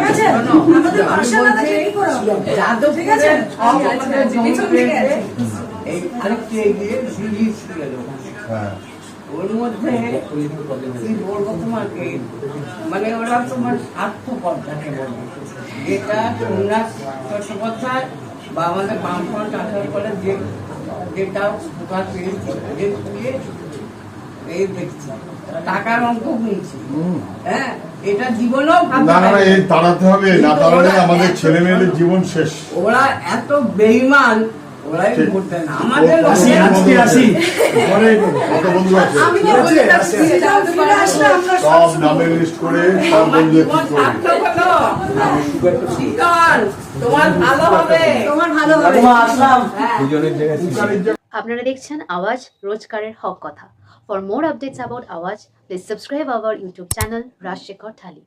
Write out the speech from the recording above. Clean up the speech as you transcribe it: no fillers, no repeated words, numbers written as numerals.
আছে আমাদের মার্শাল্লাহ কি করা যাদব ঠিক আছে আমাদের জমি পেয়েছে এই আরেকটি এগিয়ে সিরিজ ছিল হ্যাঁ ওর মধ্যে কি বলবো তোমাকে মানে ওরা তোমার স্বার্থপর যাকে বলবো যেটা তোমরা চট্টোপাধ্যায় বা আমাদের বামফ্রন্ট আসার পরে যেটা প্রকাশ পেয়েছে এই দেখছি টাকার অঙ্ক গুনছি হ্যাঁ এটা জীবনেও না না এই তাড়াতে হবে না তাড়ালে আমাদের ছেলে মেয়েদের জীবন শেষ ওরা এত বেঈমান ওরাই করতে না আমাদের আসি পরে কত বন্ধু আছে সব নামের লিস্ট করে সব বন্ধু তোমার ভালো হবে আপনারা দেখছেন আওয়াজ রোজকারের হক কথা। ফর মোর আপডেটস অ্যাবাউট আওয়াজ please subscribe our YouTube channel Rajshekhar thali.